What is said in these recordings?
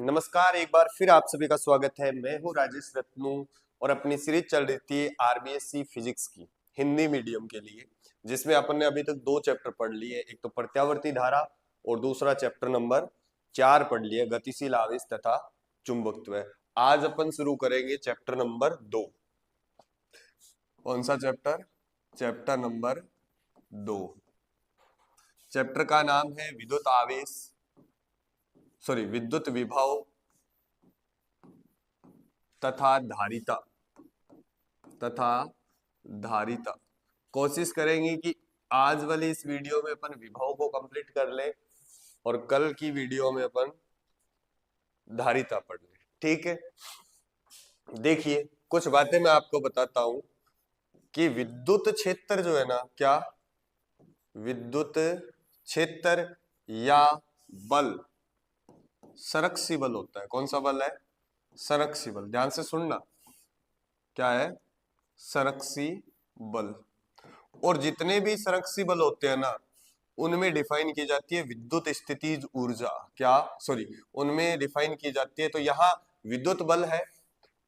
नमस्कार, एक बार फिर आप सभी का स्वागत है। मैं हूं राजेश रत्नू और अपनी सीरीज चल रही थी आरबीएससी फिजिक्स की हिंदी मीडियम के लिए, जिसमें अपन ने अभी तक 2 चैप्टर पढ़ लिए। एक तो प्रत्यावर्ती धारा और दूसरा चैप्टर नंबर 4 पढ़ लिया, गतिशील आवेश तथा चुंबकत्व। आज अपन शुरू करेंगे चैप्टर नंबर 2। कौन सा चैप्टर? Chapter number 2। चैप्टर का नाम है विद्युत आवेश, विद्युत विभव तथा धारिता। कोशिश करेंगे कि आज वाली इस वीडियो में अपन विभव को कंप्लीट कर ले और कल की वीडियो में अपन धारिता पढ़ ले। ठीक है, देखिए कुछ बातें मैं आपको बताता हूं कि विद्युत क्षेत्र जो है ना, क्या विद्युत क्षेत्र या बल संरक्षी बल होता है। कौन सा बल है? संरक्षी बल। ध्यान से सुनना, क्या है? संरक्षी बल। और जितने भी संरक्षी बल होते हैं ना, उनमें डिफाइन की जाती है विद्युत स्थितिज ऊर्जा। क्या उनमें डिफाइन की जाती है। तो यहाँ विद्युत बल है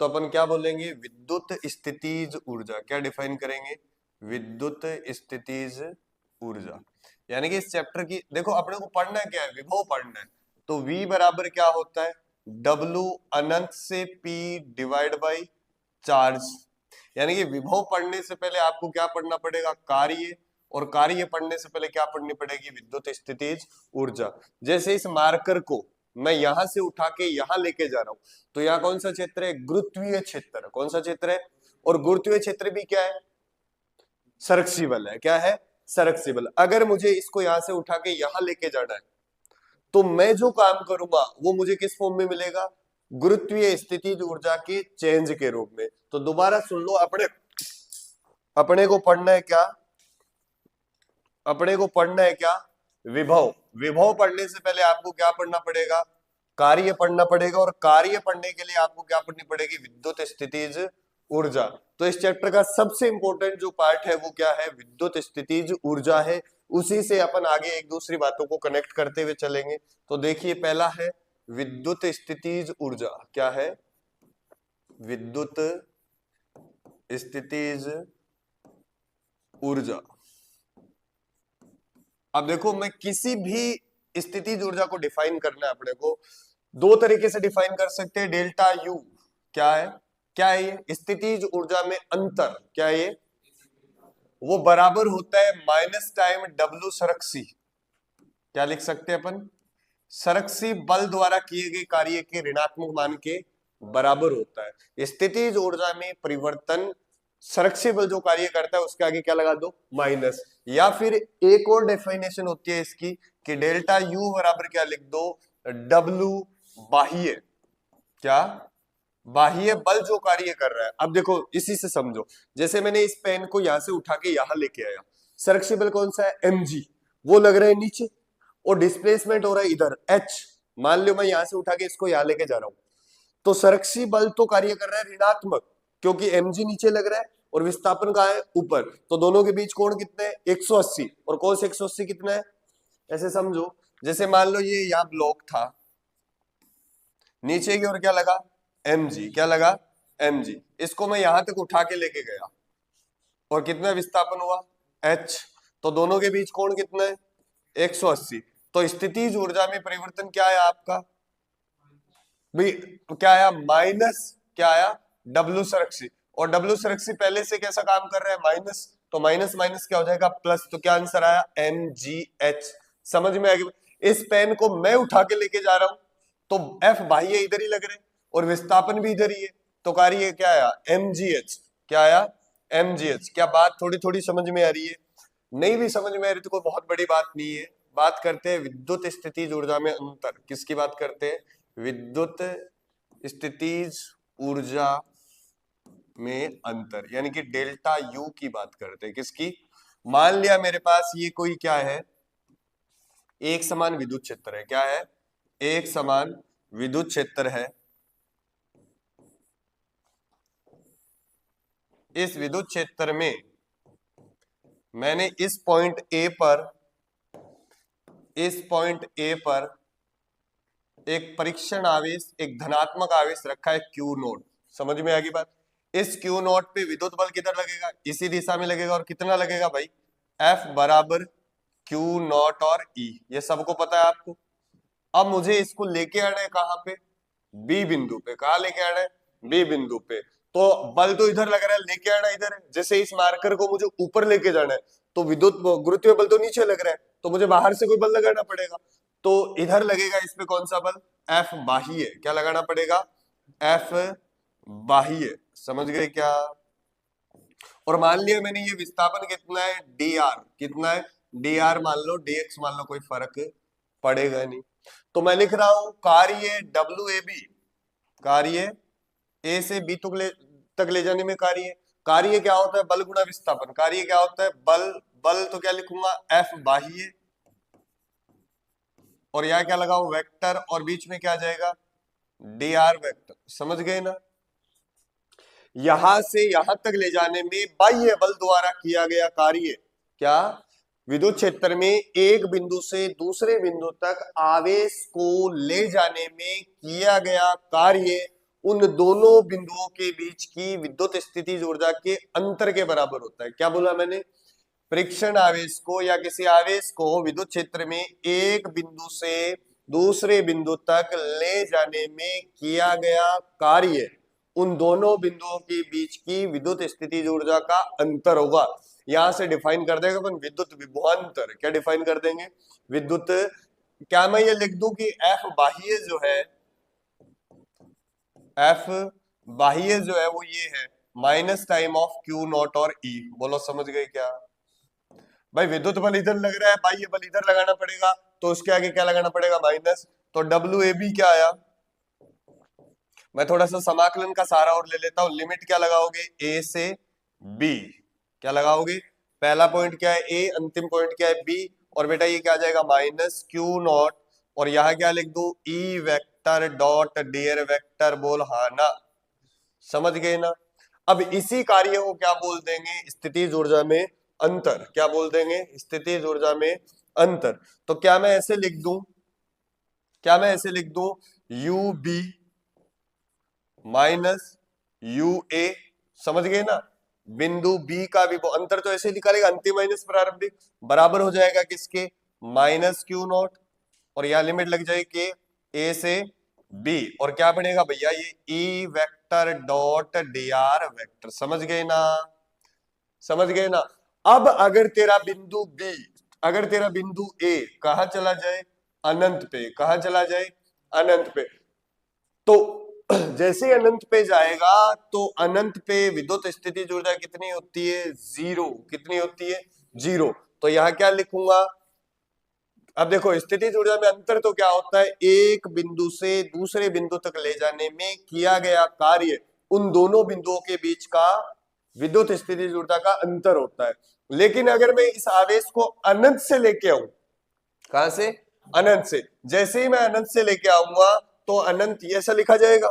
तो अपन क्या बोलेंगे? विद्युत स्थितिज ऊर्जा। क्या डिफाइन करेंगे? विद्युत स्थितिज ऊर्जा। यानी कि इस चैप्टर की देखो, अपने को पढ़ना क्या है? विभव पढ़ना है। तो V बराबर क्या होता है? W अनंत से P डिवाइड बाई चार्ज। यानी कि विभव पढ़ने से पहले आपको क्या पढ़ना पड़ेगा? कार्य। और कार्य पढ़ने से पहले क्या पढ़नी पड़ेगी? विद्युत स्थितिज ऊर्जा। जैसे इस मार्कर को मैं यहां से उठा के यहां लेके जा रहा हूं, तो यहाँ कौन सा क्षेत्र है? गुरुत्वीय क्षेत्र। कौन सा क्षेत्र है? और गुरुत्वीय क्षेत्र भी क्या है? संरक्षी बल है। क्या है? संरक्षी बल। अगर मुझे इसको यहां से उठा के यहां लेके जाना है, तो मैं जो काम करूंगा वो मुझे किस फॉर्म में मिलेगा? गुरुत्वीय स्थितिज ऊर्जा के चेंज के रूप में। तो दोबारा सुन लो, अपने को पढ़ना है क्या? अपने को पढ़ना है क्या? विभव। विभव पढ़ने से पहले आपको क्या पढ़ना पड़ेगा? कार्य पढ़ना पड़ेगा। और कार्य पढ़ने के लिए आपको क्या पढ़नी पड़ेगी? विद्युत स्थितिज ऊर्जा। तो इस चैप्टर का सबसे इंपॉर्टेंट जो पार्ट है वो क्या है? विद्युत स्थितिज ऊर्जा है। उसी से अपन आगे एक दूसरी बातों को कनेक्ट करते हुए चलेंगे। तो देखिए, पहला है विद्युत स्थितिज ऊर्जा। क्या है? विद्युत स्थितिज ऊर्जा। अब देखो, मैं किसी भी स्थितिज ऊर्जा को डिफाइन करना है अपने को, 2 तरीके से डिफाइन कर सकते हैं। डेल्टा यू क्या है? क्या है ये? स्थितिज ऊर्जा में अंतर। क्या है ये? वो बराबर होता है माइनस टाइम डब्ल्यू संरक्षी। क्या लिख सकते हैं अपन? संरक्षी बल द्वारा किए गए कार्य के ऋणात्मक मान के बराबर होता है। स्थितिज ऊर्जा में परिवर्तन संरक्षी बल जो कार्य करता है उसके आगे क्या लगा दो? माइनस। या फिर एक और डेफिनेशन होती है इसकी कि डेल्टा यू बराबर क्या लिख दो? डब्ल्यू बाह्य। क्या? बाह्य बल जो कार्य कर रहा है। अब देखो, इसी से समझो, जैसे मैंने इस पेन को यहां से उठा के यहां लेके आया, संरक्षी बल कौन सा है? mg। वो लग रहा है नीचे और डिस्प्लेसमेंट हो रहा है इधर h। मान लो मैं यहां से उठा के इसको यहां लेके जा रहा हूं, तो संरक्षी बल तो कार्य कर रहा है ऋणात्मक, क्योंकि mg नीचे लग रहा है और विस्थापन कहां है? ऊपर। तो दोनों के बीच कोण कितने हैं? 180। और cos 180 कितना है? ऐसे समझो, जैसे मान लो ये यहां ब्लॉक था, नीचे की ओर क्या लगा? mg। क्या लगा? mg। इसको मैं यहां तक उठा के लेके गया और कितना विस्थापन हुआ? h। तो दोनों के बीच कोण कितना है? 180। तो स्थितिज ऊर्जा में परिवर्तन क्या है आपका भाई? क्या आया? माइनस। क्या आया? डब्ल्यू संरक्षी। और डब्ल्यू संरक्षी पहले से कैसा काम कर रहा है? माइनस। तो माइनस माइनस क्या हो जाएगा? प्लस। तो क्या आंसर आया? MgH। समझ में आ गया? इस पेन को मैं उठा के लेके जा रहा हूं, तो F बाह्य इधर ही लग रहे और विस्थापन भी इधर ही है, तो कार्य क्या आया? MgH। क्या आया? MgH। क्या बात थोड़ी थोड़ी समझ में आ रही है? नहीं भी समझ में आ रही तो कोई बहुत बड़ी बात नहीं है। बात करते हैं विद्युत स्थितिज ऊर्जा में अंतर। किसकी बात करते हैं? विद्युत स्थितिज ऊर्जा में अंतर, यानी कि डेल्टा यू की बात करते हैं। किसकी? मान लिया मेरे पास ये कोई क्या है? एक समान विद्युत क्षेत्र है। क्या है? एक समान विद्युत क्षेत्र है। इस विद्युत क्षेत्र में मैंने इस पॉइंट ए पर एक परीक्षण आवेश, एक धनात्मक आवेश रखा है Q नोट। समझ में आ गई बात? इस Q नोट पे विद्युत बल किधर लगेगा? इसी दिशा में लगेगा। और कितना लगेगा भाई? F बराबर Q नोट और E, ये सबको पता है आपको। अब मुझे इसको लेके आना है कहाँ पे? बी बिंदु पे। कहाँ लेके आना है? बी बिंदु पे। तो बल तो इधर लग रहा है, लेके आना इधर है। जैसे इस मार्कर को मुझे ऊपर लेके जाना है तो विद्युत गुरुत्वीय बल तो नीचे लग रहा है, तो मुझे बाहर से कोई बल लगाना पड़ेगा। तो इधर लगेगा इस पे कौन सा बल? F बाह्य। क्या लगाना पड़ेगा? F बाह्य। समझ गए क्या? और मान लिया मैंने ये विस्थापन कितना है? dr। कितना है? dr मान लो, dx मान लो, कोई फर्क पड़ेगा नहीं। तो मैं लिख रहा हूं कार्य WAB, कार्य ए से बी तक ले जाने में कार्य क्या होता है? बल गुणा विस्थापन। कार्य क्या होता है? बल। बल तो क्या लिखूंगा? F बाह्य, और यहां क्या लगाओ? वेक्टर, और बीच में क्या आ जाएगा? dr vector. समझ गए ना? यहां से यहां तक ले जाने में बाह्य बल द्वारा किया गया कार्य क्या? विद्युत क्षेत्र में एक बिंदु से दूसरे बिंदु तक आवेश को ले जाने में किया गया कार्य उन दोनों बिंदुओं के बीच की विद्युत स्थितिज ऊर्जा के अंतर के बराबर होता है। क्या बोला मैंने? परीक्षण आवेश को या किसी आवेश को विद्युत क्षेत्र में एक बिंदु से दूसरे बिंदु तक ले जाने में किया गया कार्य उन दोनों बिंदुओं के बीच की विद्युत स्थितिज ऊर्जा का अंतर होगा। यहां से डिफाइन कर देंगे अपन विद्युत विभवांतर। क्या डिफाइन कर देंगे? विद्युत। क्या मैं ये लिख दूं कि F बाह्य जो है, F बाह्य जो है वो ये है minus time of Q not और E। बोलो समझ गए क्या? भाई विद्युत बल इधर लग रहा है, बाह्य बल इधर लगाना पड़ेगा, तो उसके आगे क्या लगाना पड़ेगा? माइनस। तो WAB क्या आया? मैं थोड़ा सा समाकलन का सहारा और ले लेता हूं। लिमिट क्या लगाओगे? A से B। क्या लगाओगे? पहला पॉइंट क्या है? A, अंतिम पॉइंट क्या है? B। और बेटा ये क्या आ जाएगा? माइनस Q नॉट, और यहां क्या लिख दू? E vector dot dr vector. बोल हाँ ना? समझ गए ना? अब इसी कार्य को क्या बोल देंगे? स्थितिज ऊर्जा में अंतर। क्या बोल देंगे? स्थितिज ऊर्जा में अंतर। तो क्या मैं ऐसे लिख दूं? क्या मैं ऐसे लिख दूं? UB minus UA। समझ गए ना? बिंदु B का भी अंतर तो ऐसे निकालेगा, अंतिम माइनस प्रारंभिक, बराबर हो जाएगा किसके? माइनस Q नॉट, और यहां लिमिट लग जाएगी A से B। और क्या बनेगा भैया? ये E vector dot dr vector. समझ गए ना? समझ गए ना? अब अगर तेरा बिंदु B, अगर तेरा बिंदु A कहां चला जाए? अनंत पे। कहां चला जाए? अनंत पे। तो जैसे ही अनंत पे जाएगा तो अनंत पे विद्युत स्थितिज ऊर्जा कितनी होती है? जीरो। कितनी होती है? जीरो। तो यहां क्या लिखूंगा? अब देखो स्थितिज ऊर्जा में अंतर तो क्या होता है? एक बिंदु से दूसरे बिंदु तक ले जाने में किया गया कार्य उन दोनों बिंदुओं के बीच का विद्युत स्थितिज ऊर्जा का अंतर होता है। लेकिन अगर मैं इस आवेश को अनंत से लेके आऊं, कहां से? अनंत से। जैसे ही मैं अनंत से लेके आऊंगा तो अनंत ऐसा लिखा जाएगा।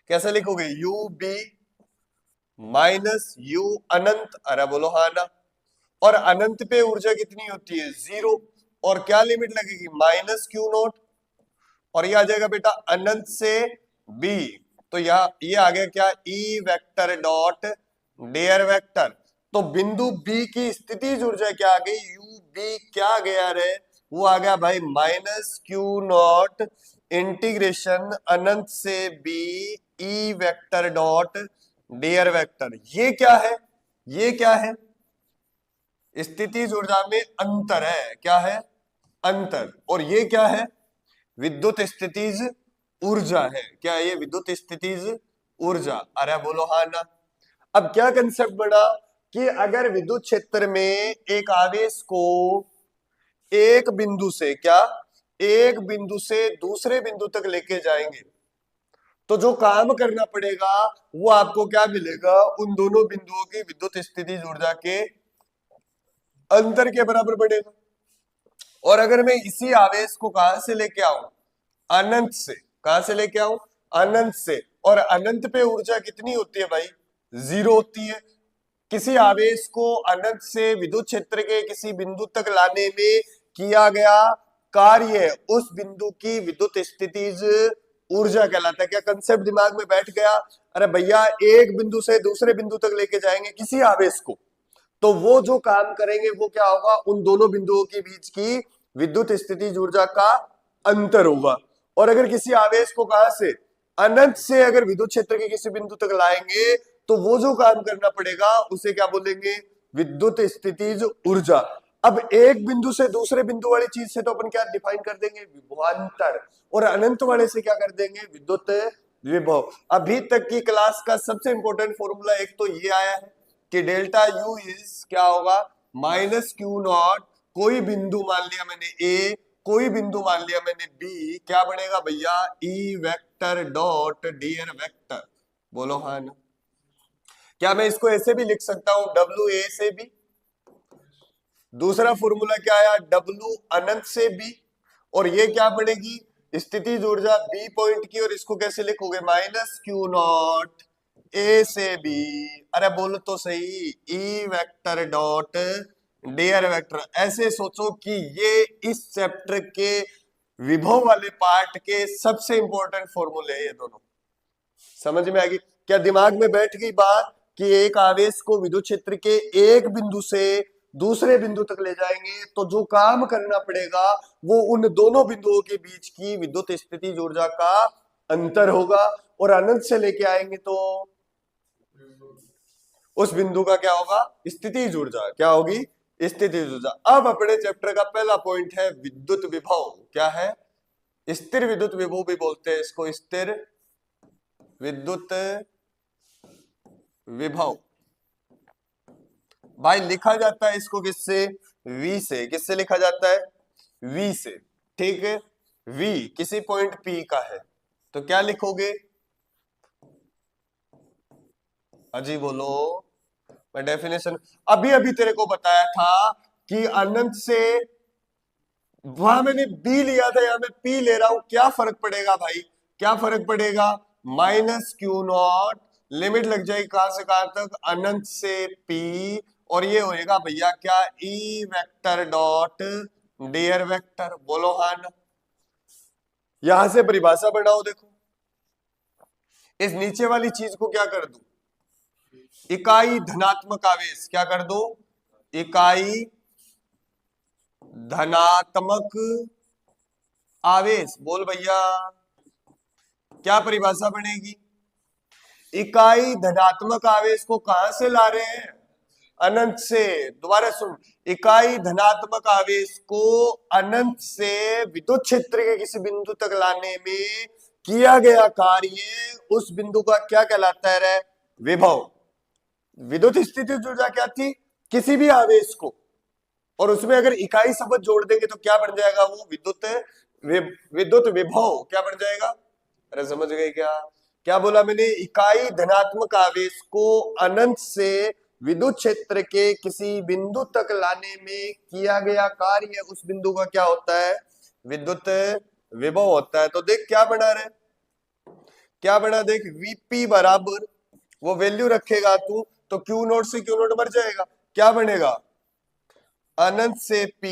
कैसा लिखोगे? UB माइनस U अनंत। अरे बोलो हाँ ना? और अनंत पे ऊर्जा कितनी होती है? जीरो। और क्या लिमिट लगेगी? Minus Q note. और ये आ जाएगा बेटा अनंत से B। तो ये आ गया क्या? E vector dot dr vector. तो बिंदु B की स्थितिज ऊर्जा क्या आ गई? UB क्या आ गया रे? वो आ गया भाई माइनस Q नॉट इंटीग्रेशन अनंत से B E vector dot dr vector. ये क्या है? ये क्या है? स्थितिज ऊर्जा में अंतर है। क्या है? अंतर। और ये क्या है? विद्युत स्थितिज ऊर्जा है। क्या है ये? विद्युत स्थितिज ऊर्जा। अरे बोलो हाँ ना? अब क्या कंसेप्ट बना कि अगर विद्युत क्षेत्र में एक आवेश को एक बिंदु से, क्या, एक बिंदु से दूसरे बिंदु तक लेके जाएंगे तो जो काम करना पड़ेगा वो आपको क्या मिलेगा? उन दोनों बिंदुओं की विद्युत स्थितिज ऊर्जा के अंतर के बराबर बढ़ेगा। और अगर मैं इसी आवेश को कहां से लेके आऊं? अनंत से। कहां से लेके आऊं? अनंत से। और अनंत पे ऊर्जा कितनी होती है भाई? जीरो होती है। किसी आवेश को अनंत से विद्युत क्षेत्र के किसी बिंदु तक लाने में किया गया कार्य उस बिंदु की विद्युत स्थितिज ऊर्जा कहलाता है। क्या कंसेप्ट दिमाग में बैठ गया? अरे भैया, एक बिंदु से दूसरे बिंदु तक लेके जाएंगे किसी आवेश को, तो वो जो काम करेंगे वो क्या होगा? उन दोनों बिंदुओं के बीच की विद्युत स्थितिज ऊर्जा का अंतर होगा। और अगर किसी आवेश को कहां से, अनंत से अगर विद्युत क्षेत्र के किसी बिंदु तक लाएंगे तो वो जो काम करना पड़ेगा उसे क्या बोलेंगे? विद्युत स्थितिज ऊर्जा। अब एक बिंदु से दूसरे बिंदु वाली चीज से तो अपन क्या डिफाइन कर देंगे? विभवांतर। और अनंत वाले से क्या कर देंगे? विद्युत विभव। अभी तक की क्लास का सबसे इंपॉर्टेंट फॉर्मूला एक तो ये आया है कि डेल्टा यू इज क्या होगा? माइनस क्यू नॉट, कोई बिंदु मान लिया मैंने ए, कोई बिंदु मान लिया मैंने बी, क्या बनेगा भैया? E vector dot dr vector. बोलो हाँ ना? क्या मैं इसको ऐसे भी लिख सकता हूं, डब्ल्यू ए से बी? दूसरा फॉर्मूला क्या आया? डब्ल्यू अनंत से बी। और ये क्या बनेगी? स्थितिज ऊर्जा बी पॉइंट की, और इसको कैसे लिखोगे? माइनस क्यू नॉट ए से बी। अरे बोलो तो सही, E vector dot dr vector. ऐसे सोचो कि ये इस चैप्टर के विभव वाले पार्ट के सबसे इंपॉर्टेंट फॉर्मूले हैं ये दोनों। समझ में आ गई? क्या दिमाग में बैठ गई बात कि एक आवेश को विद्युत क्षेत्र के एक बिंदु से दूसरे बिंदु तक ले जाएंगे तो जो काम करना पड़ेगा वो उन दोनों बिंदुओं के बीच की विद्युत स्थितिज ऊर्जा का अंतर होगा। और अनंत से लेके आएंगे तो उस बिंदु का क्या होगा? स्थितिज ऊर्जा। क्या होगी? स्थितिज ऊर्जा। अब अपने चैप्टर का पहला पॉइंट है विद्युत विभव। क्या है? स्थिर विद्युत विभव भी बोलते हैं इसको, स्थिर विद्युत विभव। भाई लिखा जाता है इसको किससे? V से। किससे लिखा जाता है? V से। ठीक है, V किसी पॉइंट P का है तो क्या लिखोगे? अजी बोलो। मैं डेफिनेशन अभी अभी तेरे को बताया था कि अनंत से, वहां मैंने B लिया था, यहां मैं P ले रहा हूं, क्या फर्क पड़ेगा भाई? क्या फर्क पड़ेगा? माइनस क्यू नॉट, लिमिट लग जाएगी कहां से कहां तक? अनंत से P। और ये होएगा भैया क्या? E vector dot dr vector. बोलो हाँ ना? यहां से परिभाषा बनाओ। देखो इस नीचे वाली चीज को क्या कर दूं? इकाई धनात्मक आवेश। क्या कर दो? इकाई धनात्मक आवेश। बोल भैया, क्या परिभाषा बनेगी? इकाई धनात्मक आवेश को कहां से ला रहे हैं? अनंत से। दोबारा सुन, इकाई धनात्मक आवेश को अनंत से विद्युत क्षेत्र के किसी बिंदु तक लाने में किया गया कार्य उस बिंदु का क्या कहलाता है रे? विभव। विद्युत स्थितिज ऊर्जा क्या थी? किसी भी आवेश को, और उसमें अगर इकाई शब्द जोड़ देंगे तो क्या बन जाएगा? वो विद्युत विभव। क्या बन जाएगा? अरे समझ गए क्या? क्या बोला मैंने? इकाई धनात्मक आवेश को अनंत से विद्युत क्षेत्र के किसी बिंदु तक लाने में किया गया कार्य उस बिंदु का क्या होता है? विद्युत विभव होता है। तो देख क्या बना रहे, क्या बना? देख Vp बराबर, वो वैल्यू रखेगा तू तो क्यू नोट से क्यू नोट मर जाएगा। क्या बनेगा? अनंत से P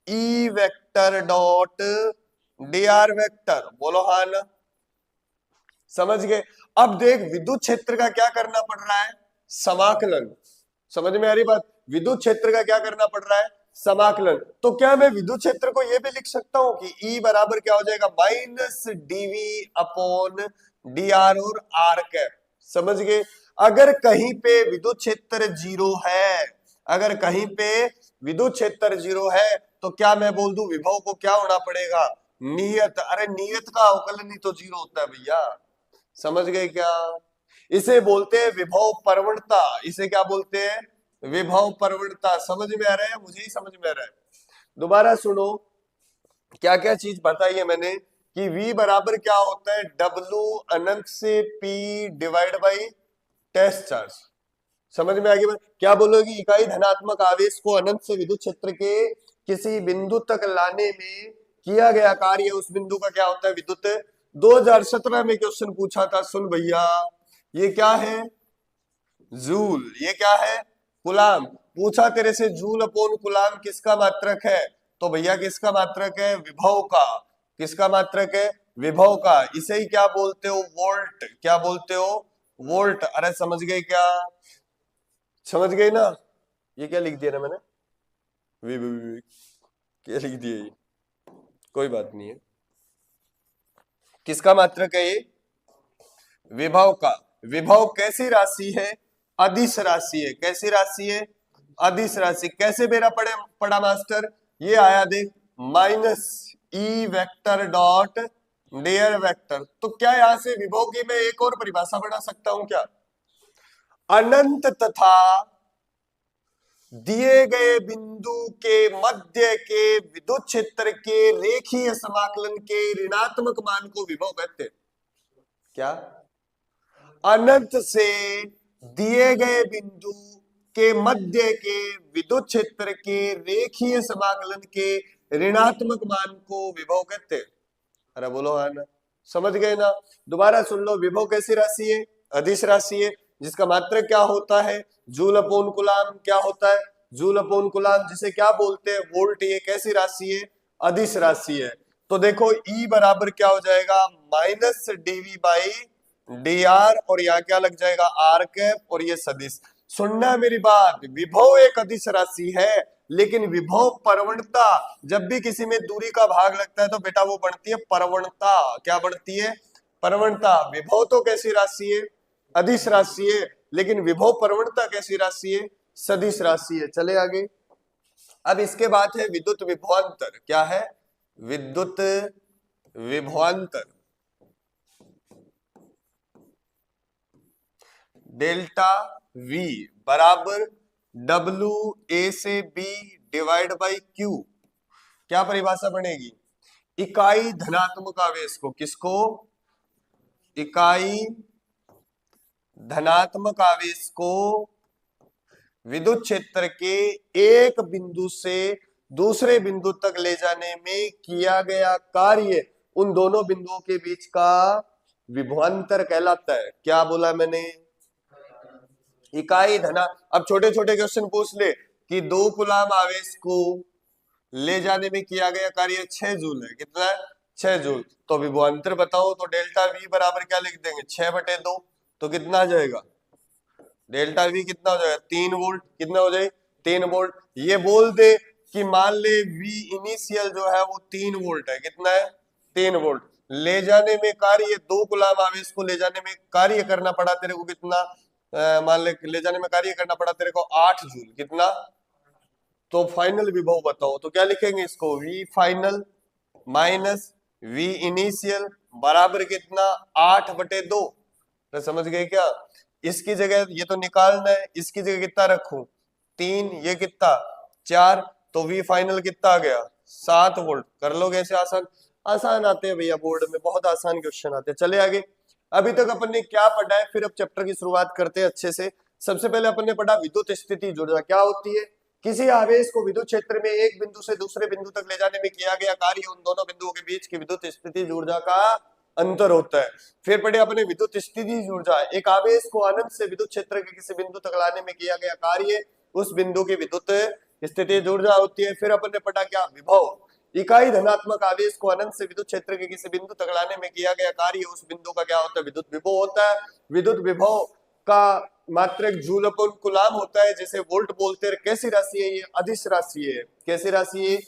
E vector dot dr vector. बोलो हाँ ना? समझ गए? अब देख विद्युत क्षेत्र का क्या करना पड़ रहा है? समाकलन। समझ में आ रही बात? विद्युत क्षेत्र का क्या करना पड़ रहा है? समाकलन। तो क्या मैं विद्युत क्षेत्र को ये भी लिख सकता हूं कि E बराबर क्या हो जाएगा? माइनस डीवी अपॉन डीआर और आर कैप। समझ गए? अगर कहीं पे विद्युत क्षेत्र जीरो है, अगर कहीं पे विद्युत क्षेत्र जीरो है तो क्या मैं बोल दूं विभव को क्या होना पड़ेगा? नियत। अरे नियत का अवकलन ही तो जीरो होता है भैया। समझ गए क्या? इसे बोलते हैं विभव प्रवणता। इसे क्या बोलते हैं? विभव प्रवणता। समझ में आ रहा है? मुझे ही समझ में आ रहा है। दोबारा सुनो, क्या क्या चीज बताई है मैंने कि V बराबर क्या होता है? W अनंत से P divide by test charge. समझ में आ गई? क्या बोलोगी? इकाई धनात्मक आवेश को अनंत से विद्युत क्षेत्र के किसी बिंदु तक लाने में किया गया कार्य उस बिंदु का क्या होता है? विद्युत। 2017 में क्वेश्चन पूछा था, सुन भैया, ये क्या है? जूल। ये क्या है? कूलाम। पूछा तेरे से जूल अपॉन कूलाम किसका मात्रक है? तो भैया किसका मात्रक है? विभव का। किसका मात्रक है? विभव का। इसे ही क्या बोलते हो? वोल्ट। क्या बोलते हो? वोल्ट। अरे समझ गए क्या? समझ गए ना? ये क्या लिख दिया ना मैंने? क्या लिख दिया ये? कोई बात नहीं है। किसका मात्रक है ये? विभव का। विभव कैसी राशि है? अदिश राशि है। कैसी राशि है? अदिश राशि। कैसे मेरा पड़ा मास्टर? ये आया देख, minus E vector dot dr vector. तो क्या यहां से विभव की मैं एक और परिभाषा बना सकता हूं क्या? अनंत तथा दिए गए बिंदु के मध्य के विद्युत क्षेत्र के रेखीय समाकलन के ऋणात्मक मान को विभव कहते हैं। क्या? अनंत से दिए गए बिंदु के मध्य के विद्युत क्षेत्र के रेखीय समाकलन के ऋणात्मक मान को विभव कहते हैं। अरे बोलो हाँ ना? समझ गए ना? दोबारा सुन लो। विभव कैसी राशि है? अदिश राशि है, जिसका मात्रक क्या होता है? Joule upon coulomb. क्या होता है? जूल अपॉन कूलम, जिसे क्या बोलते हैं? वोल्ट। ये कैसी राशि है? अदिश राशि है। तो देखो E बराबर क्या हो जाएगा? Minus dv by d r, और यहाँ क्या लग जाएगा? आर कैप, और ये सदिश। सुनना मेरी बात, विभव एक अदिश राशि है, लेकिन विभव परवणता, जब भी किसी में दूरी का भाग लगता है तो बेटा वो बढ़ती है परवणता। क्या बढ़ती है? परवणता। विभव तो कैसी राशि है? अदिश राशि है, लेकिन विभव परवणता कैसी राशि है? सदिश राशि है। चले आगे। अब इसके बाद है विद्युत विभवांतर। क्या है? विद्युत विभवांतर। डेल्टा V बराबर W A से B डिवाइड बाई Q। क्या परिभाषा बनेगी? इकाई धनात्मक आवेश को, किसको? इकाई धनात्मक आवेश को विद्युत क्षेत्र के एक बिंदु से दूसरे बिंदु तक ले जाने में किया गया कार्य उन दोनों बिंदुओं के बीच का विभवांतर कहलाता है। क्या बोला मैंने? इकाई धना। अब छोटे छोटे क्वेश्चन पूछ ले कि 2 कूलम आवेश को ले जाने में किया गया कार्य 6 जूल है। कितना है? 6 जूल। तो विभवांतर बताओ, तो डेल्टा V बराबर क्या लिख देंगे? 6/2। तो कितना आ जाएगा? डेल्टा V कितना हो जाएगा? 3 वोल्ट। कितना हो जाए? 3 वोल्ट। ये बोल दे कि मान ले V इनिशियल जो है वो 3 वोल्ट है। कितना है? 3 वोल्ट। ले जाने में कार्य, 2 कूलम आवेश को ले जाने में कार्य करना पड़ा तेरे को कितना? मान ले जाने में कार्य करना पड़ा तेरे को 8 जूल। कितना? तो फाइनल विभव बताओ। तो क्या लिखेंगे इसको? V final minus V initial बराबर कितना? 8/2। तो समझ गए क्या? इसकी जगह ये तो निकालना है, इसकी जगह कितना रखूं? 3। ये कितना? 4। तो V फाइनल कितना आ गया? 7 वोल्ट। कर लोगे ऐसे? आसान आसान आते हैं भैया, बोर्ड में बहुत आसान क्वेश्चन आते हैं। चले आगे। अभी तक अपन ने क्या पढ़ा है, फिर अब चैप्टर की शुरुआत करते हैं अच्छे से। सबसे पहले अपन ने पढ़ा विद्युत स्थिति ऊर्जा क्या होती है। किसी आवेश को विद्युत क्षेत्र में एक बिंदु से दूसरे बिंदु तक ले जाने में किया गया कार्य उन दोनों बिंदुओं के बीच की विद्युत स्थिति ऊर्जा का अंतर होता है। फिर पढ़े अपने विद्युत स्थिति ऊर्जा, एक आवेश को अनंत से विद्युत क्षेत्र के किसी बिंदु तक लाने में किया गया कार्य उस बिंदु की विद्युत स्थिति ऊर्जा होती है। फिर अपन ने पढ़ा क्या? विभव, इकाई धनात्मक आवेश को अनंत से विद्युत क्षेत्र के किसी बिंदु तक लाने में किया गया कार्य उस बिंदु का क्या होता है? विद्युत विभव होता है। विद्युत विभव का मात्रक जूल अपॉन कूलम होता है, जिसे वोल्ट बोलते हैं। कैसी राशि है ये? अदिश राशि है। कैसी राशि है?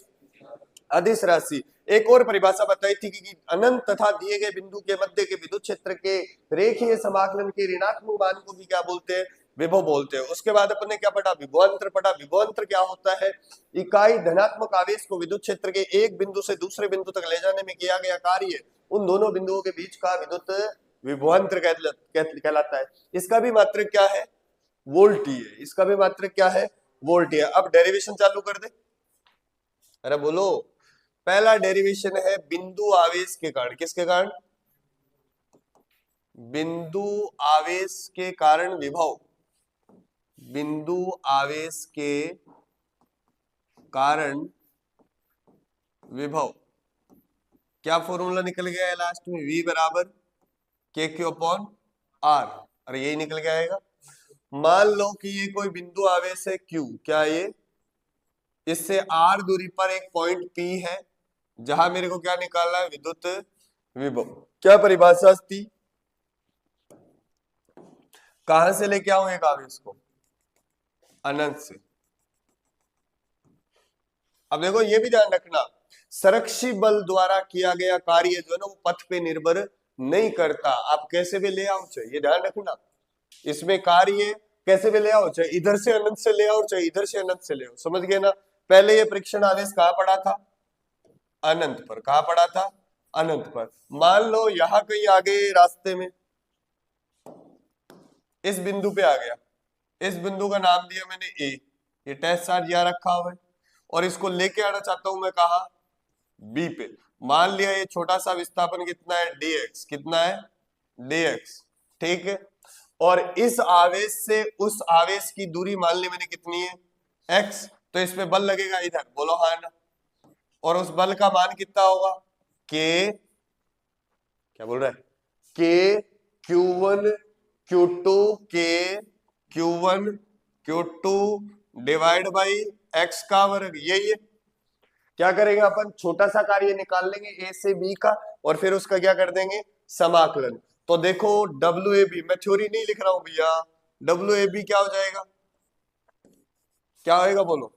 अदिश राशि। एक और परिभाषा बताई थी कि अनंत तथा दिए गए बिंदु के मध्य के विद्युत क्षेत्र के रेखीय समाकलन के ऋणात्मक मान को भी क्या बोलते हैं? विभव बोलते हैं। उसके बाद अपन ने क्या पढ़ा? विभवांतर पढ़ा। विभवांतर क्या होता है? इकाई धनात्मक आवेश को विद्युत क्षेत्र के एक बिंदु से दूसरे बिंदु तक ले जाने में किया गया कार्य उन दोनों बिंदुओं के बीच का विद्युत विभवांतर कहलाता है। इसका भी मात्रक क्या है? वोल्ट ही है। इसका भी मात्रक क्या है? वोल्ट ही है। अब डेरिवेशन चालू कर दे। अरे बोलो। पहला डेरिवेशन है बिंदु आवेश के कारण। किसके कारण? बिंदु आवेश के कारण विभव। बिंदु आवेश के कारण विभव। क्या फॉर्मूला निकल गया है लास्ट में? V बराबर KQ अपॉन R। अरे यही निकल के आएगा। मान लो कि ये कोई बिंदु आवेश है Q। क्या ये? इससे r दूरी पर एक पॉइंट P है जहां मेरे को क्या निकालना है, विद्युत विभव। क्या परिभाषा थी, कहां से लेके आऊं एक आवेश को, अनंत से। अब देखो ये भी ध्यान रखना, संरक्षी बल द्वारा किया गया कार्य जो है ना वो पथ पे निर्भर नहीं करता, आप कैसे भी ले आओ, चाहिए ध्यान रखना। इसमें कार्य कैसे भी ले आओ, चाहे इधर से अनंत से ले आओ चाहे इधर से अनंत से ले आओ, समझ गए ना। पहले ये परीक्षण आवेश कहां पड़ा था, अनंत पर। कहां पड़ा था, अनंत पर। मान लो यहां कहीं आगे रास्ते में इस बिंदु पे आ गया, इस बिंदु का नाम दिया मैंने ए, ये टेस्ट चार्ज यहां रखा हुआ है और इसको लेके आना चाहता हूं मैं कहा, बी पे। मान लिया ये छोटा सा विस्थापन कितना है, dx, कितना है, dx, ठीक है। और इस आवेश से उस आवेश की दूरी मान ली मैंने कितनी है, x, तो इस पे बल लगेगा इधर, बोलो हाँ ना। और उस बल का मान कितना होगा, k, क्या बोल रहा है, k q1 q2 k q1 q2 divide by x का वर्ग, यही है। क्या करेंगे अपन, छोटा सा कार्य निकाल लेंगे ए से बी का और फिर उसका क्या कर देंगे, समाकलन। तो देखो डब्ल्यू ए बी, मैं थ्योरी नहीं लिख रहा हूं भैया, डब्ल्यू ए बी क्या हो जाएगा, क्या होएगा बोलो,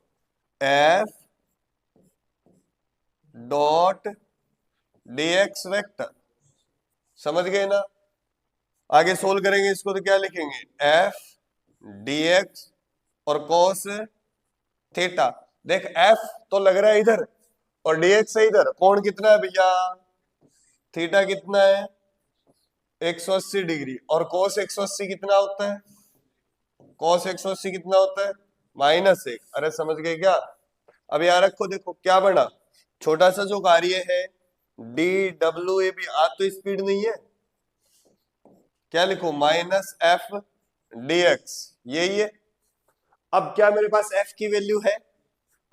एफ डॉट dx वेक्टर, समझ गए ना। आगे सोल्व करेंगे इसको तो क्या लिखेंगे, एफ dx और cos थीटा। देख एफ तो लग रहा है इधर और dx है इधर, कोण कितना है भैया, थीटा कितना है 180 डिग्री, और cos 180 कितना होता है, cos 180 कितना होता है, -1। अरे समझ गए क्या। अब यार रखो, देखो क्या बना, छोटा सा जो कार्य है डी डब्ल्यू ए बी, आज तो स्पीड नहीं है, क्या लिखो, -f dx, यही है। अब क्या मेरे पास f की वैल्यू है,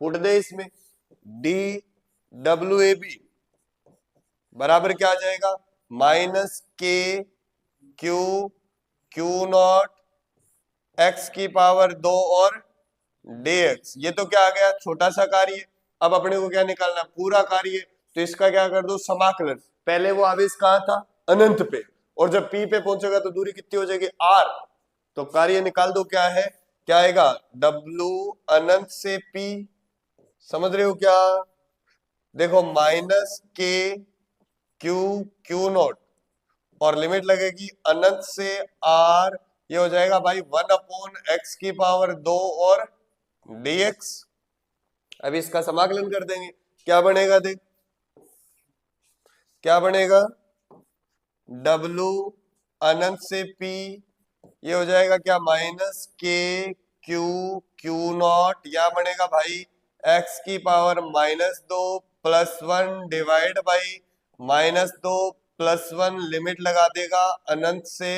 पुट दे इसमें, डी डब्ल्यू ए बी बराबर क्या आ जाएगा, -k q q not x की पावर 2 और dx। ये तो क्या आ गया, छोटा सा कार्य। अब अपने को क्या निकालना, पूरा कार्य, तो इसका क्या कर दो, समाकलन। पहले वो आवेश कहां था, अनंत पे, और जब p पे पहुंचेगा तो दूरी कितनी हो जाएगी, r, तो कार्य निकाल दो, क्या है, क्या आएगा, w अनंत से p, समझ रहे हो क्या। देखो -k q q नॉट और लिमिट लगेगी अनंत से r, ये हो जाएगा भाई 1/x की पावर 2 और dx। अब इसका समाकलन कर देंगे, क्या बनेगा, देख क्या बनेगा, w अनंत से p, ये हो जाएगा क्या, -k q q नॉट, या बनेगा भाई x की पावर -2 +1 डिवाइड बाई -2 +1, लिमिट लगा देगा अनंत से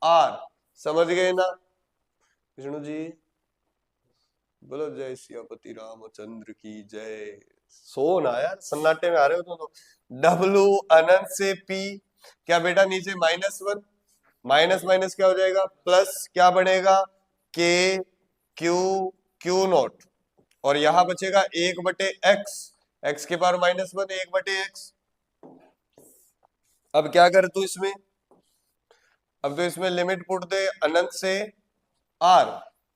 r, समझ गए ना। विष्णु जी बोलो जय सियापति रामचंद्र की जय। सो ना यार, सन्नाटे में आ रहे हो तो। W अनंत से P, क्या बेटा नीचे -1, माइनस माइनस क्या हो जाएगा, प्लस क्या बनेगा, K Q Q नॉट, और यहां बचेगा 1/x, x के पावर -1, 1/x। अब क्या कर तू इसमें, अब तो इसमें लिमिट पुट दे अनंत से r,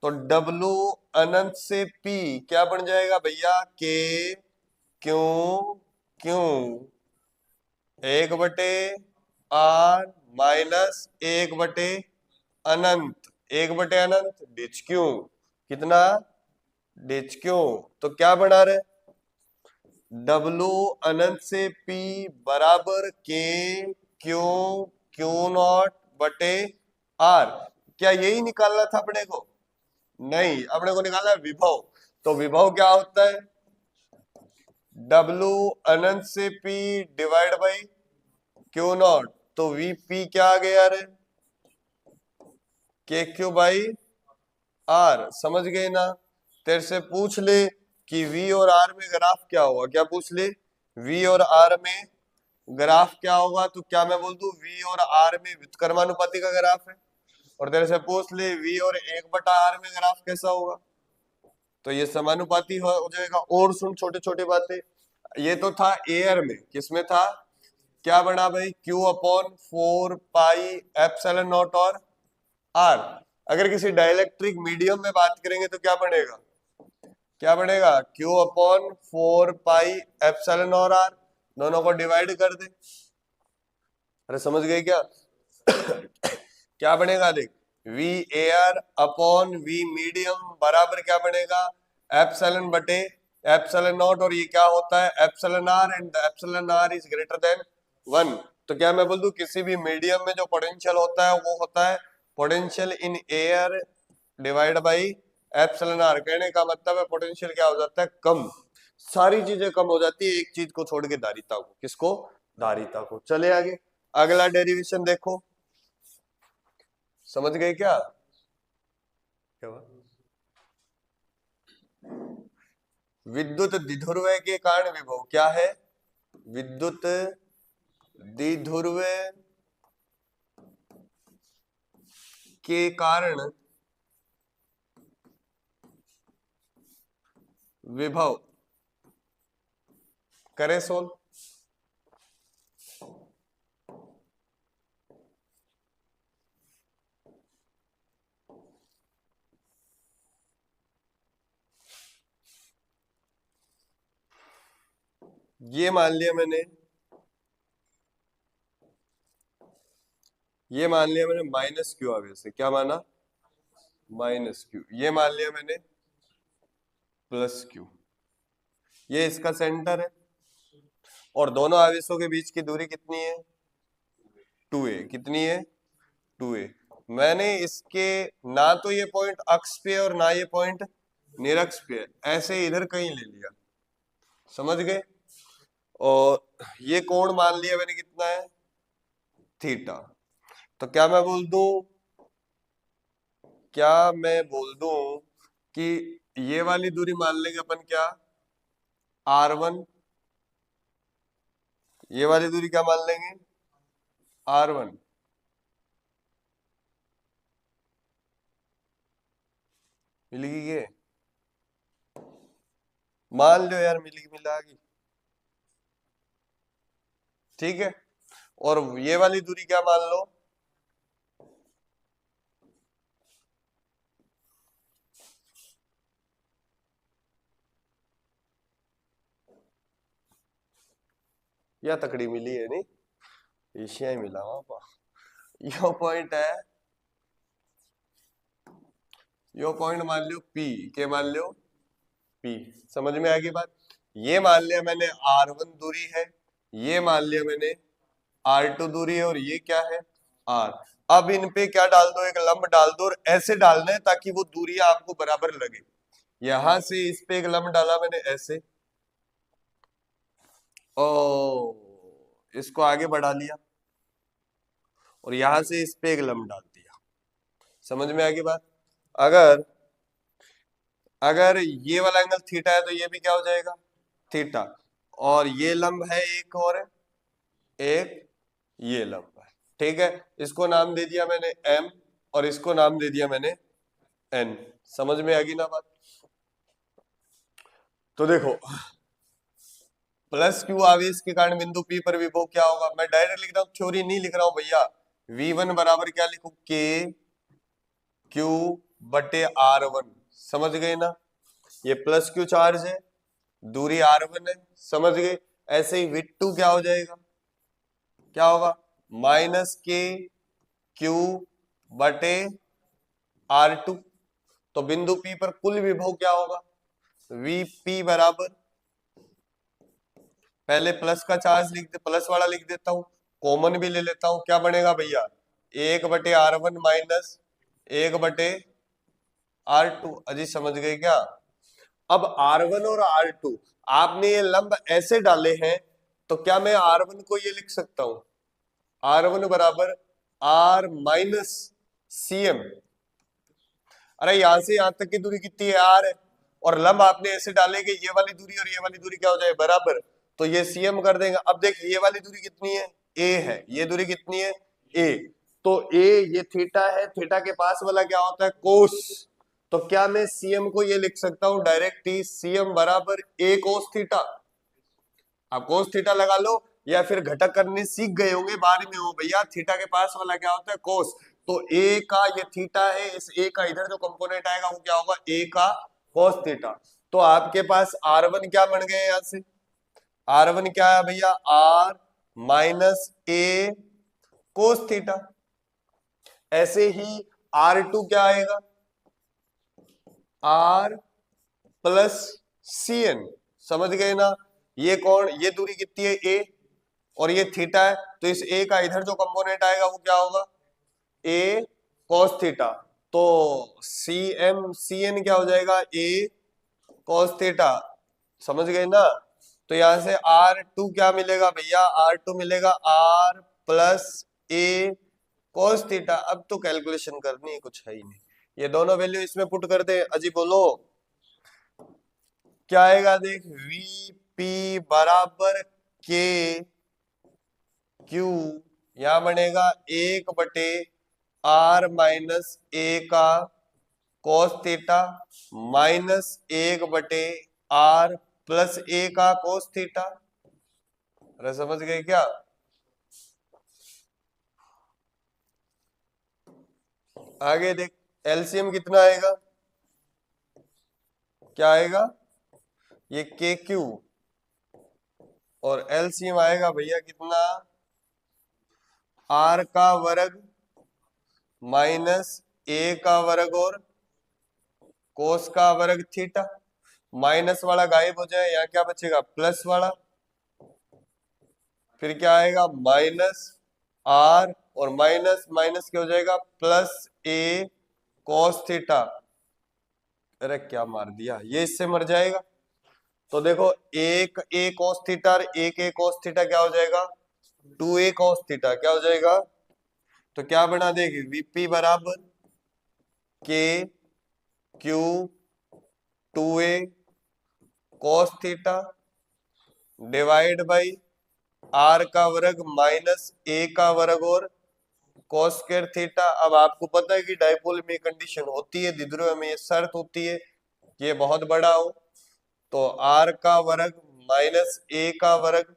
तो W अनंत से P क्या बन जाएगा भैया, K क्यों 1/r माइनस 1/अनंत, 1/अनंत डिच क्यों, कितना डिच क्यों, तो क्या बना रहे, W अनंत से P बराबर K क्यों नॉट बटे R। क्या यही निकालना था अपने को, नहीं, अपने को निकालना है विभव। तो विभव क्या होता है, W अनंत से P divide by Q not, तो VP क्या आ गया रे, KQ बाई R, समझ गए ना। तेरे से पूछ ले कि V और R में ग्राफ क्या होगा, क्या पूछ ले, V और R में ग्राफ क्या होगा, तो क्या मैं बोल दूं V और R में व्युत्क्रमानुपाती का ग्राफ है। और तेरे से पूछ ले V और 1/r में ग्राफ कैसा होगा, तो ये समानुपाती हो जाएगा। और सुन छोटे छोटे बातें, ये तो था एयर में, किसमें था, क्या बना भाई, Q upon 4 pi epsilon not और R। अगर किसी डाइलेक्ट्रिक मीडियम में बात करेंगे तो क्या बनेगा, क्या बनेगा, Q अपॉन 4 पाई एप्सिलॉन और R, दोनों को डिवाइड कर दे। अरे समझ गए क्या क्या बनेगा देख, V air upon V medium बराबर क्या बनेगा, एप्सिलॉन बटे एप्सिलॉन नॉट, और ये क्या होता है, epsilon R, and epsilon R is greater than 1। तो क्या मैं बोल दूं, किसी भी मीडियम में जो पोटेंशियल होता है वो होता है potential in air divide by epsilon R। कहने का मतलब है पोटेंशियल क्या हो जाता है, कम, सारी चीजें कम हो जाती है, एक चीज को छोड़ के, धारिता को। किसको, धारिता को। चले आगे, अगला डेरिवेशन देखो, समझ गए क्या, क्या हुआ? विद्युत द्विध्रुव के कारण विभव क्या है, विद्युत द्विध्रुव के कारण विभव, करे सोल्व। ये मान लिया मैंने, ये मान लिया मैंने माइनस क्यू आगे से, क्या माना, माइनस क्यू। ये मान लिया मैंने प्लस क्यू। ये इसका सेंटर है, और दोनों आवेशों के बीच की दूरी कितनी है, 2a। कितनी है, 2a। मैंने इसके ना तो ये पॉइंट अक्ष पे और ना ये पॉइंट निरक्ष पे है, ऐसे इधर कहीं ले लिया, समझ गए। और ये कोण मान लिया मैंने कितना है, थीटा। तो क्या मैं बोल दूं, क्या मैं बोल दूं कि ये वाली दूरी मान लेंगे अपन क्या, R1, ये वाली दूरी क्या मान लेंगे, R1। मिलेगी ये, मान लो यार, मिलेगी, मिलागी, ठीक है। और ये वाली दूरी क्या मान लो, या तकड़ी मिली है, नहीं एशिया ही मिला वहां, यो पॉइंट है, यो पॉइंट मान लो P के, मान लो P। समझ में आ गई बात। ये मान लिया मैंने R1 दूरी है, ये मान लिया मैंने R2 दूरी है, और ये क्या है, R। अब इन पे क्या डाल दो, एक लंब डाल दो, और ऐसे डालना है ताकि वो दूरी आपको बराबर लगे। यहां से इस पे एक लंब डाला मैंने ऐसे, ओ इसको आगे बढ़ा लिया, और यहां से इस पे एक लंब डाल दिया। समझ में आ गई बात। अगर अगर ये वाला एंगल थीटा है तो ये भी क्या हो जाएगा, थीटा। और ये लंब है एक, और एक ये लंब है, ठीक है। इसको नाम दे दिया मैंने M, और इसको नाम दे दिया मैंने N। समझ में आ गई ना बात। तो देखो, प्लस क्यू आवेश के कारण बिंदु P पर विभव क्या होगा, मैं डायरेक्ट लिख रहा हूं, थ्योरी नहीं लिख रहा हूं भैया। V1 बराबर क्या लिखू, K Q बटे R1। समझ गए ना, ये प्लस क्यू चार्ज है, दूरी R1 है, समझ गए। ऐसे ही V2 क्या हो जाएगा, क्या होगा, माइनस के क्यू बटे R2। तो बिंदु P पर कुल विभव क्या होगा, VP बराबर, पहले प्लस का चार्ज लिख दे, प्लस वाला लिख देता हूं, कॉमन भी ले लेता हूं, क्या बनेगा भैया, 1/R1 माइनस 1/R2। अजी समझ गए क्या। अब R1 और R2 आपने ये लंब ऐसे डाले हैं, तो क्या मैं R1 को ये लिख सकता हूं, R1 बराबर R माइनस CM। अरे यहां से यहां तक की दूरी कितनी है, R है, और लंब आपने ऐसे डाले कि ये वाली दूरी और ये वाली दूरी क्या हो जाए, बराबर, तो ये CM कर देंगे। अब देख, ये वाली दूरी कितनी है, A है, ये दूरी कितनी है, A। तो A ये थीटा है, थीटा के पास वाला क्या होता है, कोस। तो क्या मैं सीएम को ये लिख सकता हूं डायरेक्ट ही, सीएम बराबर ए कोस थीटा। आप कोस थीटा लगा लो, या फिर घटक करने सीख गए होंगे बाद में, हो भैया थीटा के पास वाला क्या होता है कोस, तो ए का ये थीटा है, इस ए का इधर जो कंपोनेंट आएगा वो क्या होगा, ए का कोस थीटा। तो आपके पास R1 क्या बन गए, यहां से R1 क्या है भैया, R माइनस ए कोस थीटा। ऐसे ही R2 क्या आएगा, R प्लस सी एन। समझ गए ना, ये कौन, ये दूरी कितनी है ए, और ये थीटा है, तो इस ए का इधर जो कंपोनेंट आएगा वो क्या होगा, ए कॉस थीटा। तो सी एन क्या हो जाएगा, ए कॉस थीटा। समझ गए ना, तो यहां से R2 क्या मिलेगा भैया, R2 मिलेगा R प्लस ए कॉस थीटा। अब तो कैलकुलेशन करनी है, कुछ है ही नहीं, ये दोनों वैल्यू इसमें पुट कर दे। अजी बोलो क्या आएगा, देख Vp बराबर के क्यू, यहां बनेगा 1/r माइनस ए का cos theta minus 1/r plus a का कॉस थीटा। अरे समझ गए क्या, आगे देख एलसीएम कितना आएगा, क्या आएगा, ये के क्यू, और एलसीएम आएगा भैया कितना, आर का वर्ग माइनस ए का वर्ग और कोस का वर्ग थीटा। माइनस वाला गायब हो जाए, यहाँ क्या बचेगा, प्लस वाला, फिर क्या आएगा माइनस आर, और माइनस माइनस क्या हो जाएगा, प्लस ए कोस थीटा। अरे क्या मार दिया, ये इससे मर जाएगा। तो देखो एक ए कोस थीटा और एक ए कोस थीटा क्या हो जाएगा, 2a कोस थीटा क्या हो जाएगा। तो क्या बना देगी, वीपी बराबर k q 2a cos theta divide by r का वर्ग माइनस ए का वर्ग और कोस स्क्वायर थीटा। अब आपको पता है कि डायपोल में कंडीशन होती है, द्विध्रुव में ये शर्त होती है कि ये बहुत बड़ा हो, तो आर का वर्ग माइनस ए का वर्ग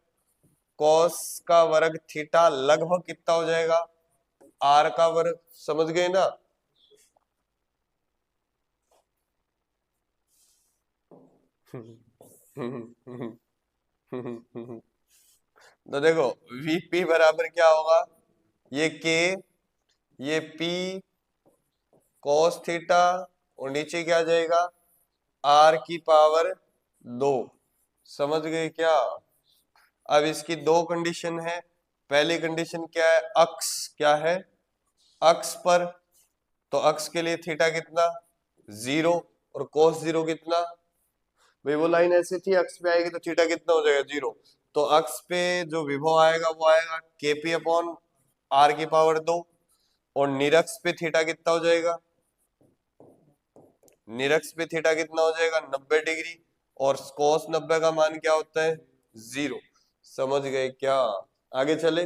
कॉस का वर्ग थीटा लगभग कितना हो जाएगा, आर का वर्ग। समझ गए ना, तो देखो Vp बराबर क्या होगा, ये K, ये P cos थीटा, और नीचे क्या आ जाएगा, R की पावर 2। समझ गए क्या, अब इसकी दो कंडीशन है। पहली कंडीशन क्या है, अक्ष क्या है, अक्ष पर, तो अक्ष के लिए थीटा कितना 0 और cos 0 कितना, भाई वो लाइन ऐसी थी, अक्ष पे आएगी तो थीटा कितना हो जाएगा 0। तो अक्ष पे जो विभव आएगा वो आएगा केपी अपॉन आर की पावर 2, और निरक्ष पे थीटा कितना हो जाएगा, निरक्ष पे थीटा कितना हो जाएगा 90 डिग्री, और cos 90 का मान क्या होता है 0। समझ गए क्या, आगे चले,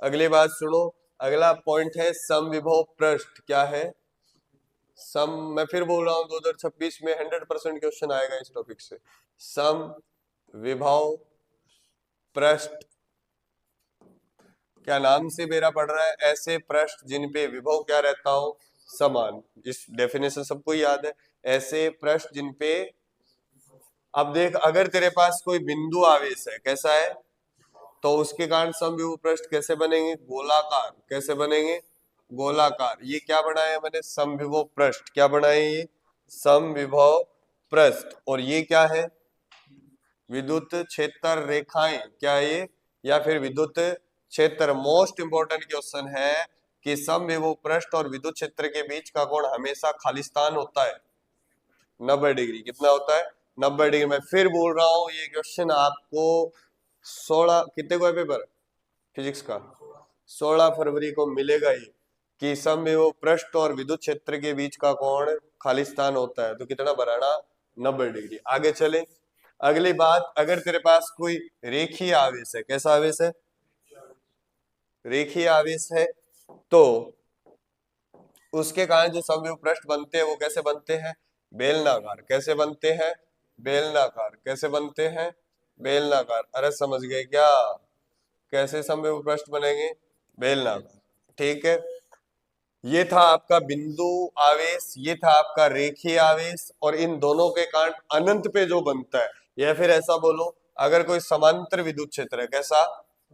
अगली बात सुनो। अगला पॉइंट है समविभव पृष्ठ। क्या है सम, मैं फिर बोल रहा हूं 2026 में 100% क्वेश्चन आएगा इस टॉपिक से। सम विभव पृष्ठ, क्या नाम से मेरा पढ़ रहा है, ऐसे पृष्ठ जिन पे विभव क्या रहता हो समान। इस डेफिनेशन सबको याद है, ऐसे पृष्ठ जिन पे, अब देख अगर तेरे पास कोई बिंदु आवेश है, कैसा है, तो उसके कारण समविभव पृष्ठ कैसे बनेंगे, गोलाकार। कैसे बनेंगे, गोलाकार। ये क्या बनाया मैंने, समविभव पृष्ठ। क्या बनाए ये, समविभव पृष्ठ। और ये क्या है, विद्युत क्षेत्र रेखाएं। क्या है ये, या फिर विद्युत क्षेत्र। मोस्ट इंपोर्टेंट क्वेश्चन है कि समविभव पृष्ठ और विद्युत क्षेत्र के बीच का कोण हमेशा खालिस्तान होता है 90 डिग्री। कितना होता है 90 डिग्री। मैं फिर बोल रहा हूं ये क्वेश्चन आपको 16 कितने को है पेपर फिजिक्स का, 16 फरवरी को मिलेगा ये, कि समविभव पृष्ठ और विद्युत क्षेत्र के बीच का कोण खालिस्तान होता है। तो कितना बनाना 90 डिग्री। आगे चले, अगली बात, अगर तेरे पास कोई रेखीय आवेश है, कैसा आवेश है, रेखीय आवेश है, तो उसके कारण जो समविभव पृष्ठ बनते हैं वो कैसे बनते हैं? बेलनाकार। कैसे बनते हैं? बेलनाकार। कैसे बनते हैं? बेलनाकार। अरे समझ गए क्या? कैसे समविभव पृष्ठ बनेंगे? बेलनाकार। ठीक है, ये था आपका बिंदु आवेश, ये था आपका रेखीय आवेश, और इन दोनों के कारण अनंत पे जो बनता है, या फिर ऐसा बोलो, अगर कोई समांतर विद्युत क्षेत्र है, कैसा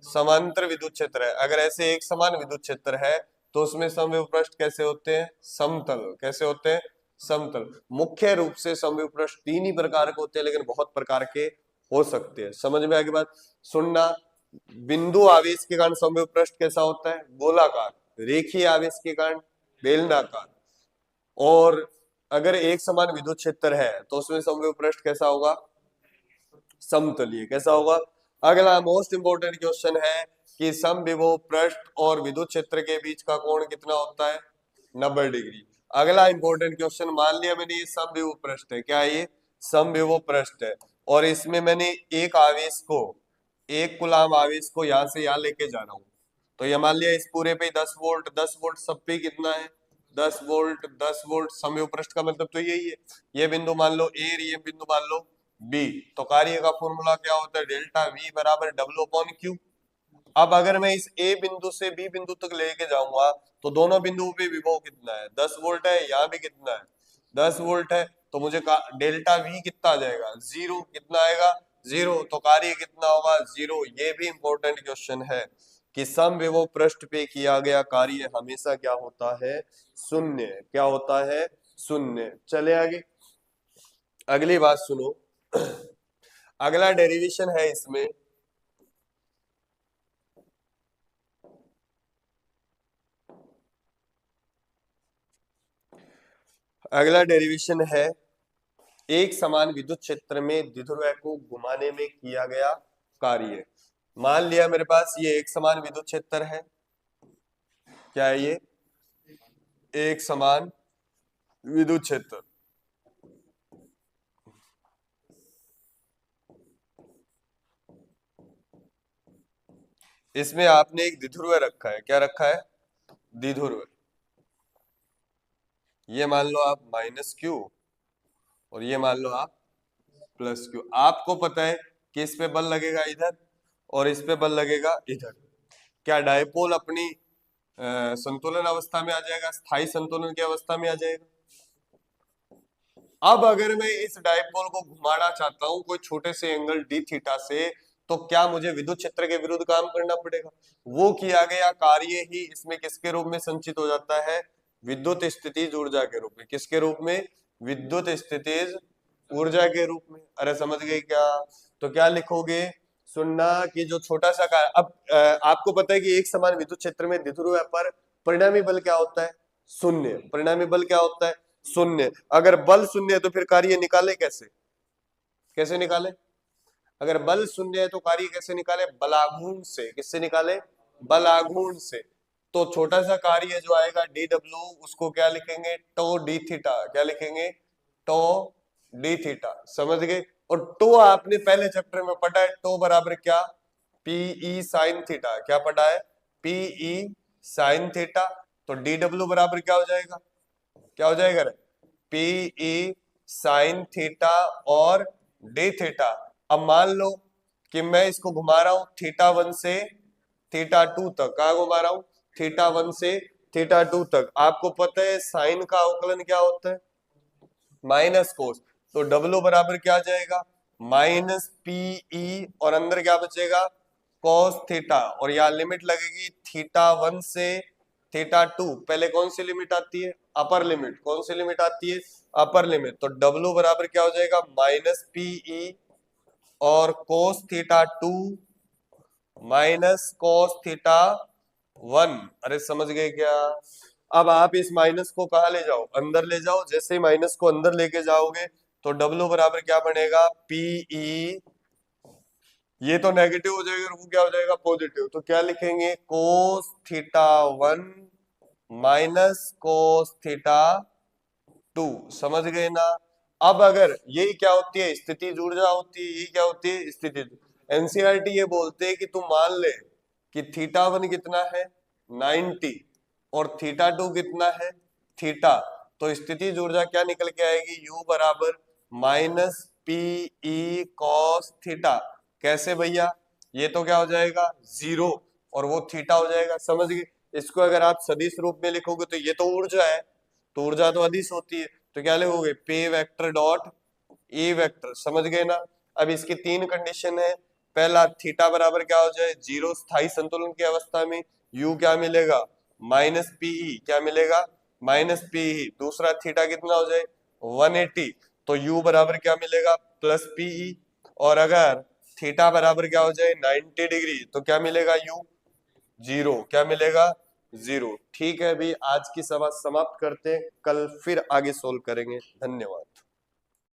समांतर विद्युत क्षेत्र है, अगर ऐसे एक समान विद्युत क्षेत्र है तो उसमें समविभव पृष्ठ कैसे होते हैं? समतल। कैसे होते हैं? समतल। मुख्य रूप से समविभव पृष्ठ तीन ही प्रकार के होते हैं, लेकिन बहुत प्रकार के हो सकते हैं। समझ में आ गई बात? सुनना, बिंदु आवेश के कारण समविभव पृष्ठ कैसा होता है? गोलाकार। रेखीय आवेश के कारण बेलनाकार। और अगर एक समान विद्युत क्षेत्र है तो उसमें समविभव पृष्ठ कैसा होगा? समतलीय। कैसा होगा? अगला मोस्ट इंपोर्टेंट क्वेश्चन है कि समविभव पृष्ठ और विद्युत क्षेत्र के बीच का कोण कितना होता है? 90 डिग्री। अगला इंपॉर्टेंट क्वेश्चन, मान लिया मैंने ये समविभव पृष्ठ है, क्या है ये? समविभव पृष्ठ है, और इसमें मैंने एक आवेश को, एक कूलाम आवेश को यहां से यहां लेके जा रहा हूं, तो ये मान लिया इस पूरे पे 10 वोल्ट, 10 वोल्ट सब पे कितना है? 10 वोल्ट, 10 वोल्ट। समविभव पृष्ठ का मतलब तो यही है। ये बिंदु मान लो ए, ये बिंदु मान लो बी, तो कार्य का फॉर्मूला क्या होता है? डेल्टा वी बराबर डब्ल्यू अपॉन क्यू। अब अगर मैं इस ए बिंदु से बी बिंदु तक लेके जाऊंगा तो दोनों बिंदुओं पे विभव कितना है? 10 वोल्ट है, यहाँ भी कितना है? 10 वोल्ट है, तो मुझे डेल्टा वी कितना आ जाएगा? जीरो। कितना आएगा? जीरो। तो कार्य कितना होगा? जीरो। ये भी इंपॉर्टेंट क्वेश्चन है कि समविभव पृष्ठ पे किया गया कार्य हमेशा क्या होता है? शून्य। क्या होता है? शून्य। चले आगे, अगली बात सुनो। अगला डेरिवेशन है इसमें, अगला डेरिवेशन है एक समान विद्युत क्षेत्र में द्विध्रुव को घुमाने में किया गया कार्य। मान लिया मेरे पास ये एक समान विद्युत क्षेत्र है, क्या है ये? एक समान विद्युत क्षेत्र। इसमें आपने एक द्विध्रुव रखा है, क्या रखा है? द्विध्रुव। ये मान लो आप माइनस क्यू, और ये मान लो आप प्लस क्यू। आपको पता है कि इस पे बल लगेगा इधर, और इस पे बल लगेगा इधर। क्या डायपोल अपनी संतुलन अवस्था में आ जाएगा? स्थायी संतुलन की अवस्था में आ जाएगा। अब अगर मैं इस डायपोल को घुमाना चाहता हूं कोई छोटे से एंगल डी थीटा से, तो क्या मुझे विद्युत क्षेत्र के विरुद्ध काम करना पड़ेगा? वो किया गया कार्य ही इसमें किसके रूप में संचित हो जाता है? विद्युत स्थितिज ऊर्जा के रूप में। किसके रूप में? विद्युत स्थितिज ऊर्जा के रूप में। अरे समझ गए क्या? तो क्या लिखोगे? सुनना कि जो छोटा सा कार्य, अब आपको पता है कि एक समान विद्युत क्षेत्र में द्विध्रुव पर परिणामी बल क्या होता है? शून्य। परिणामी बल क्या होता है? शून्य। अगर बल शून्य है तो फिर कार्य निकाले कैसे? कैसे निकाले? अगर बल शून्य है तो कार्य कैसे निकाले? बलाघूर्ण से। किससे निकाले? बलाघूर्ण से। तो छोटा सा कार्य जो आएगा डी डब्ल्यू, उसको क्या लिखेंगे? Tau d theta. क्या लिखेंगे? Tau d theta. समझ गए? और टो आपने पहले चैप्टर में पढ़ा है, टो बराबर क्या? PE sine theta. क्या पढ़ा है? PE sine theta. तो डी डब्ल्यू बराबर क्या हो जाएगा? क्या हो जाएगा? पीई साइन थीटा और डी थीटा। अब मान लो कि मैं इसको घुमा रहा हूं थीटा 1 से थीटा 2 तक। कहा घुमा रहा हूं? थीटा 1 से थीटा 2 तक। आपको पता है साइन का अवकलन क्या होता है? Minus cos. तो डब्ल्यू बराबर क्या आ जाएगा? माइनस पीई, और अंदर क्या बचेगा? Cos theta. और यहाँ लिमिट लगेगी थीटा 1 से थीटा 2। पहले कौन सी लिमिट आती है? Upper limit. कौन सी लिमिट आती है? Upper limit. तो डब्ल्यू बराबर क्या हो जाएगा? माइनस पीई और cos theta 2 minus cos theta 1। अरे समझ गए क्या? अब आप इस माइनस को कहा ले जाओ? अंदर ले जाओ। जैसे ही माइनस को अंदर लेके जाओगे तो डब्ल्यू बराबर क्या बनेगा? पीई, ये तो नेगेटिव हो जाएगा और वो क्या हो जाएगा? पॉजिटिव। तो क्या लिखेंगे? Cos theta 1 minus cos theta 2। समझ गए ना? अब अगर यही क्या होती है? स्थितिज ऊर्जा होती है। यही क्या होती है? स्थितिज। एनसीईआरटी ये बोलते हैं कि तुम मान ले कि थीटा 1 कितना है? 90, और थीटा 2 कितना है? थीटा, तो स्थितिज ऊर्जा क्या निकल के आएगी, U बराबर माइनस पीई कॉस थीटा। कैसे भैया, ये तो क्या हो जाएगा जीरो और वो थीटा हो जाएगा, समझ गए। इसको अगर आप सदिश रूप में लिखोगे तो ये तो ऊर्जा है, तो ऊर्जा तो अदिश होती है, तो क्या लिखोगे पे वेक्टर डॉट ए वेक्टर, समझ गए ना। अब इसकी तीन कंडीशन है, पहला थीटा बराबर क्या हो जाए जीरो स्थाई संतुलन की अवस्था में, यू क्या मिलेगा माइनस पीई, क्या मिलेगा माइनस पीई। दूसरा थीटा कितना हो जाए 180, तो यू बराबर क्या मिलेगा प्लस पीई। और अगर थीटा बराबर क्या हो जाए 90 डिग्री, तो क्या मिलेगा यू जीरो, क्या मिलेगा जीरो। ठीक है अभी आज की सभा समाप्त करते हैं, कल फिर आगे सोल्व करेंगे। धन्यवाद।